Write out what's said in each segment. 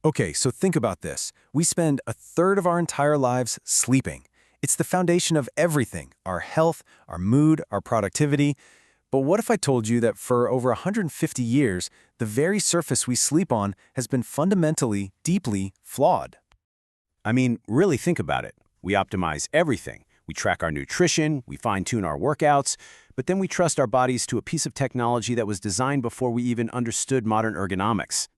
Okay, so think about this. We spend a third of our entire lives sleeping. It's the foundation of everything, our health, our mood, our productivity. But what if I told you that for over 150 years, the very surface we sleep on has been fundamentally, deeply flawed? I mean, really think about it. We optimize everything. We track our nutrition, we fine-tune our workouts, but then we trust our bodies to a piece of technology that was designed before we even understood modern ergonomics.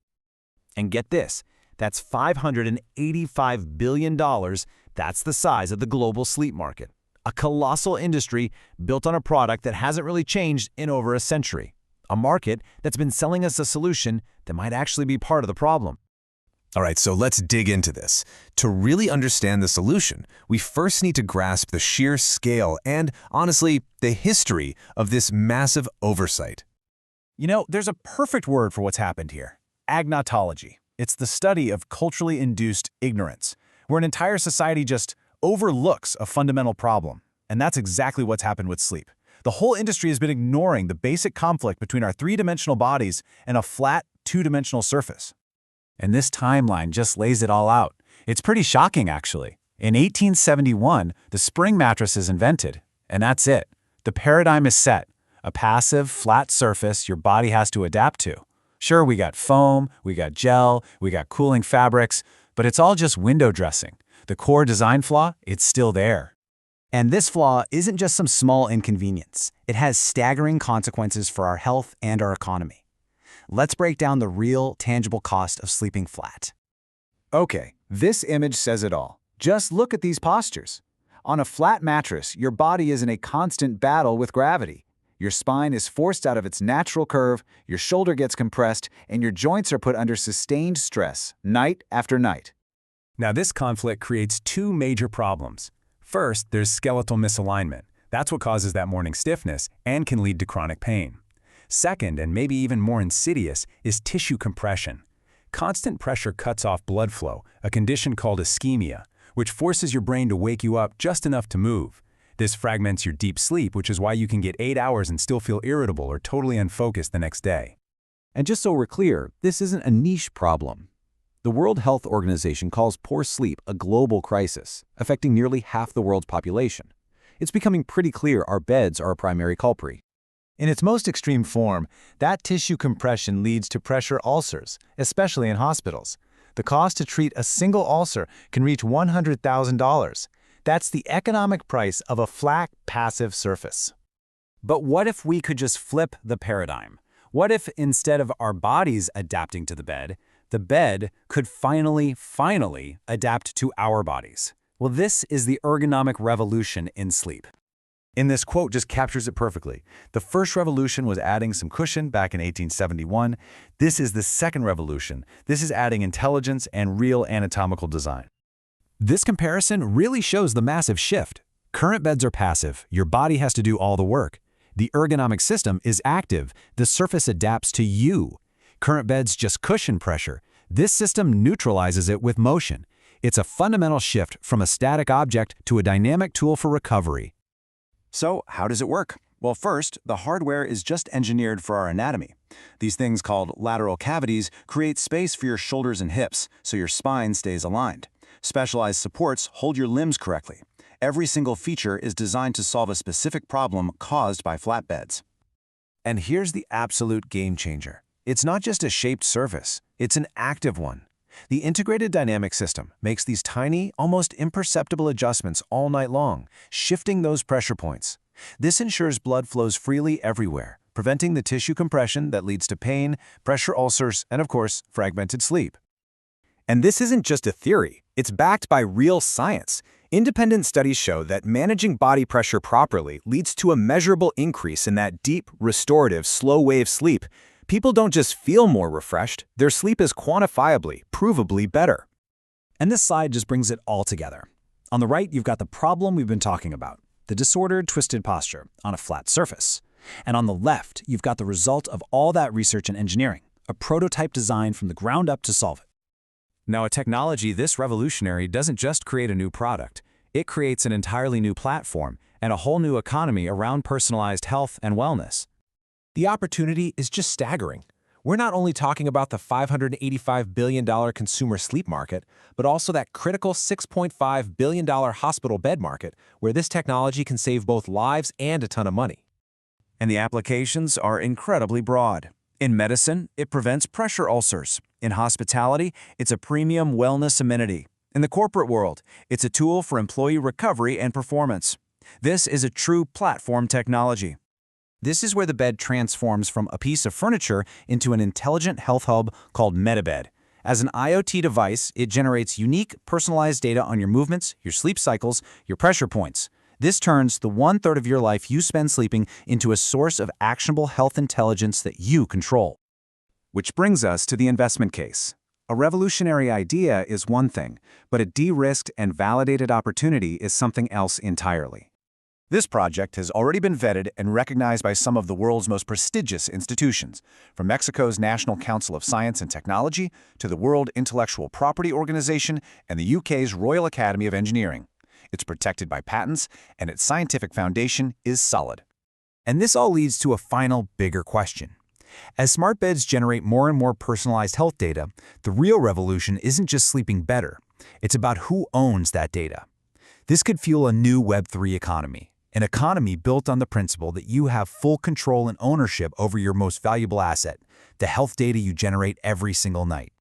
And get this, that's $585 billion. That's the size of the global sleep market. A colossal industry built on a product that hasn't really changed in over a century. A market that's been selling us a solution that might actually be part of the problem. All right, so let's dig into this. To really understand the solution, we first need to grasp the sheer scale and, honestly, the history of this massive oversight. You know, there's a perfect word for what's happened here. Agnotology. It's the study of culturally induced ignorance, where an entire society just overlooks a fundamental problem. And that's exactly what's happened with sleep. The whole industry has been ignoring the basic conflict between our three-dimensional bodies and a flat, two-dimensional surface. And this timeline just lays it all out. It's pretty shocking, actually. In 1871, the spring mattress is invented, and that's it. The paradigm is set. A passive, flat surface your body has to adapt to. Sure, we got foam, we got gel, we got cooling fabrics, but it's all just window dressing. The core design flaw, it's still there. And this flaw isn't just some small inconvenience. It has staggering consequences for our health and our economy. Let's break down the real, tangible cost of sleeping flat. Okay, this image says it all. Just look at these postures. On a flat mattress, your body is in a constant battle with gravity. Your spine is forced out of its natural curve, your shoulder gets compressed, and your joints are put under sustained stress, night after night. Now, this conflict creates two major problems. First, there's skeletal misalignment. That's what causes that morning stiffness and can lead to chronic pain. Second, and maybe even more insidious, is tissue compression. Constant pressure cuts off blood flow, a condition called ischemia, which forces your brain to wake you up just enough to move. This fragments your deep sleep, which is why you can get 8 hours and still feel irritable or totally unfocused the next day. And just so we're clear, this isn't a niche problem. The World Health Organization calls poor sleep a global crisis, affecting nearly half the world's population. It's becoming pretty clear our beds are a primary culprit. In its most extreme form, that tissue compression leads to pressure ulcers, especially in hospitals. The cost to treat a single ulcer can reach $100,000. That's the economic price of a flat, passive surface. But what if we could just flip the paradigm? What if instead of our bodies adapting to the bed could finally adapt to our bodies? Well, this is the ergonomic revolution in sleep. And this quote just captures it perfectly. The first revolution was adding some cushion back in 1871. This is the second revolution. This is adding intelligence and real anatomical design. This comparison really shows the massive shift. Current beds are passive. Your body has to do all the work. The ergonomic system is active. The surface adapts to you. Current beds just cushion pressure. This system neutralizes it with motion. It's a fundamental shift from a static object to a dynamic tool for recovery. So, how does it work? Well, first, the hardware is just engineered for our anatomy. These things called lateral cavities create space for your shoulders and hips, so your spine stays aligned. Specialized supports hold your limbs correctly. Every single feature is designed to solve a specific problem caused by flat beds. And here's the absolute game changer. It's not just a shaped surface, it's an active one. The integrated dynamic system makes these tiny, almost imperceptible adjustments all night long, shifting those pressure points. This ensures blood flows freely everywhere, preventing the tissue compression that leads to pain, pressure ulcers, and of course, fragmented sleep. And this isn't just a theory, it's backed by real science. Independent studies show that managing body pressure properly leads to a measurable increase in that deep, restorative, slow-wave sleep. People don't just feel more refreshed, their sleep is quantifiably, provably better. And this slide just brings it all together. On the right, you've got the problem we've been talking about, the disordered, twisted posture on a flat surface. And on the left, you've got the result of all that research and engineering, a prototype designed from the ground up to solve it. Now, a technology this revolutionary doesn't just create a new product. It creates an entirely new platform and a whole new economy around personalized health and wellness. The opportunity is just staggering. We're not only talking about the $585 billion consumer sleep market, but also that critical $6.5 billion hospital bed market, where this technology can save both lives and a ton of money. And the applications are incredibly broad. In medicine, it prevents pressure ulcers. In hospitality, it's a premium wellness amenity. In the corporate world, it's a tool for employee recovery and performance. This is a true platform technology. This is where the bed transforms from a piece of furniture into an intelligent health hub called MetaBed. As an IoT device, it generates unique, personalized data on your movements, your sleep cycles, your pressure points. This turns the 1/3 of your life you spend sleeping into a source of actionable health intelligence that you control. Which brings us to the investment case. A revolutionary idea is one thing, but a de-risked and validated opportunity is something else entirely. This project has already been vetted and recognized by some of the world's most prestigious institutions, from Mexico's National Council of Science and Technology to the World Intellectual Property Organization and the UK's Royal Academy of Engineering. It's protected by patents, and its scientific foundation is solid. And this all leads to a final, bigger question. As smart beds generate more and more personalized health data, the real revolution isn't just sleeping better. It's about who owns that data. This could fuel a new Web3 economy. An economy built on the principle that you have full control and ownership over your most valuable asset, the health data you generate every single night.